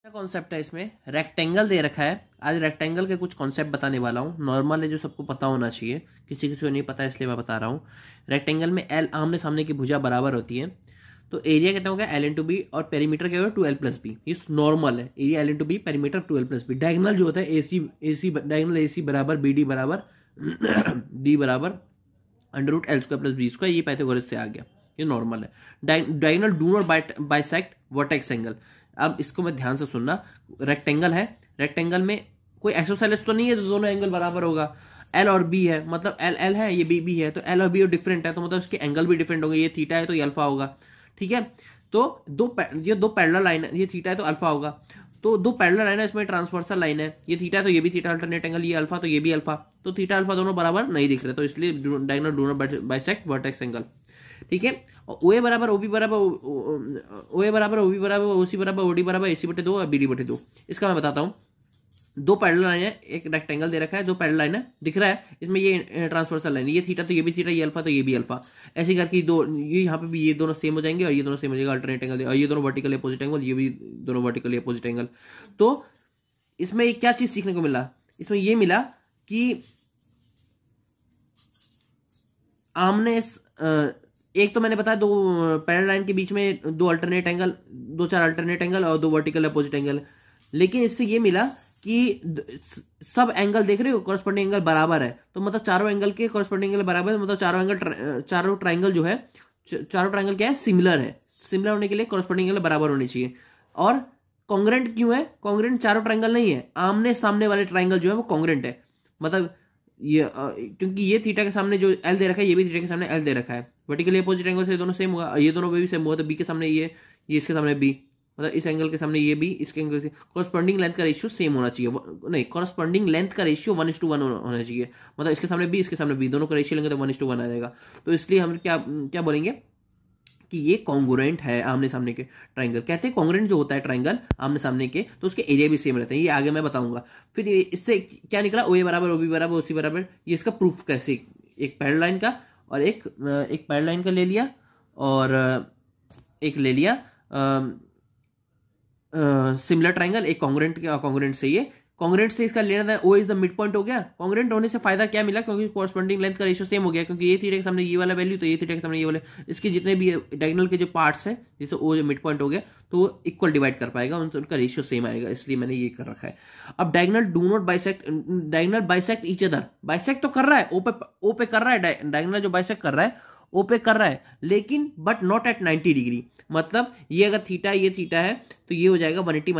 क्या कॉन्सेप्ट है इसमें, रेक्टेंगल दे रखा है। आज रेक्टेंगल के कुछ कॉन्सेप्ट बताने वाला हूँ। नॉर्मल है जो सबको पता होना चाहिए, किसी किसी को नहीं पता इसलिए मैं बता रहा हूँ। रेक्टेंगल में एल आमने सामने की भुजा बराबर होती है, तो एरिया कितना होगा एल इंटू बी, और पेरीमीटर क्या होगा 2l प्लस बी। ये नॉर्मल है, area L into B, perimeter 2l plus B. Diagonal जो होता है A C diagonal A C बराबर बी डी बराबर डी बराबर under root L square plus B square. ये पाइथागोरस से आ गया, ये नॉर्मल है। Diagonal do not bisect vertex angle. अब इसको मैं ध्यान से सुनना। रेक्टेंगल है, रेक्टेंगल में कोई आइसोसेलेस तो नहीं है जो दोनों एंगल बराबर होगा। एल और बी है, मतलब एल एल है, ये बी बी है, तो एल और बी डिफरेंट है, तो मतलब इसके एंगल भी डिफरेंट होंगे। ये थीटा है तो ये अल्फा होगा, ठीक है। तो ये दो पैरेलल लाइन है, ये थीटा है तो अल्फा होगा। तो दो पैरेलल लाइन है, इसमें ट्रांसवर्सल लाइन है, ये थीटा है तो ये भी थीटा, अल्टरनेट एंगल ये अल्फा तो ये भी अल्फा, तो थीटा अल्फा दोनों बराबर नहीं दिख रहे, तो इसलिए diagonal do not bisect vertex angle, ठीक है। ओ बराबर ओबी बराबर ओ बराबर ओबी बराबर ओसी बराबर ओडी बराबर एसी बटे 2 और बीडी बटे 2। इसका मैं बताता हूं। दो पैरेलल लाइन है, एक रेक्टेंगल दे रखा है, दो पैरेलल लाइन है दिख रहा है, इसमें ये ट्रांसवर्सल लाइन, ये थीटा तो ये भी थीटा, ये अल्फा तो ये भी अल्फा, ऐसे करके दो ये यहाँ पे भी ये दोनों सेम हो जाएंगे और ये दोनों सेम हो जाएगा अल्टरनेट एंगल, और ये दोनों वर्टिकल अपोजिट एंगल, ये भी दोनों वर्टिकल अपोजिट एंगल। तो इसमें क्या चीज सीखने को मिला, इसमें ये मिला कि आमने एक तो मैंने बताया दो पैरेलल लाइन के बीच में दो अल्टरनेट एंगल, दो चार अल्टरनेट एंगल और दो वर्टिकल अपोजिट एंगल। लेकिन इससे ये मिला कि सब एंगल देख रहे हो कॉरस्पॉन्डिंग एंगल बराबर है, तो मतलब चारों एंगल के कॉरस्पॉन्डिंग एंगल बराबर है, मतलब चारों ट्राइंगल जो है, चारों ट्राइंगल क्या है, सिमिलर है। सिमिलर होने के लिए कॉरस्पॉन्डिंग एंगल बराबर होनी चाहिए। और कॉन्ग्रेंट क्यों है, कॉन्ग्रेंट चारों ट्राइंगल नहीं है, आमने सामने वाले ट्राइंगल जो है वो कॉन्ग्रेंट है। मतलब ये क्योंकि ये थीटा के सामने जो एल दे रखा है, ये भी थीटा के सामने एल दे रखा है, वर्टिकली अपोजिट एंगल से दोनों सेम होगा, ये दोनों भी सेम होगा, तो बी के सामने ये इसके सामने बी, मतलब इस एंगल के सामने ये बी, इसके एंगल से कॉरस्पॉन्डिंग लेंथ का रेशियो सेम होना चाहिए, नहीं कॉरस्पॉन्डिंग लेंथ का रेशियो 1:1 होना चाहिए। मतलब इसके सामने बी, इसके सामने बी, दोनों का रेशियो लेंगे तो 1:1 आ जाएगा। तो इसलिए हम क्या बोलेंगे कि ये कॉन्ग्रुएंट है आमने सामने के ट्राइंगल। कहते हैं कॉन्ग्रुएंट जो होता है ट्राइंगल आमने सामने के, तो उसके एरिया भी सेम रहते हैं, ये आगे मैं बताऊंगा। फिर इससे क्या निकला, ओ ए बराबर ओबी बराबर ओसी बराबर, ये इसका प्रूफ कैसे, एक पैरेलल लाइन का और एक पैरेलल लाइन का ले लिया, और एक ले लिया सिमिलर ट्राइंगल, एक कॉन्ग्रुएंट से, ये कॉन्ग्रुएंट से इसका लेना था, O is the mid point हो गया। कॉन्ग्रुएंट होने से फायदा क्या मिला, क्योंकि कॉरस्पॉन्डिंग लेंथ का रेशियो सेम हो गया, क्योंकि ये थीटा के सामने ये वाला वैल्यू, तो ये थीटा के सामने ये वाले, इसके जितने भी डायगोनल के जो पार्ट्स हैं, जैसे ओ जो मिड पॉइंट हो गया, तो वो इक्वल डिवाइड कर पाएगा, उनका रेशियो सेम आएगा, इसलिए मैंने ये कर रखा है। अब diagonal do not bisect, diagonal bisect each other, bisect तो कर रहा है, ओ पे कर रहा है, डायगोनल जो बाइसेक्ट कर रहा है ओ पे कर रहा है, लेकिन बट नॉट एट 90 डिग्री। मतलब ये अगर थीटा ये थीटा है तो ये हो जाएगा 180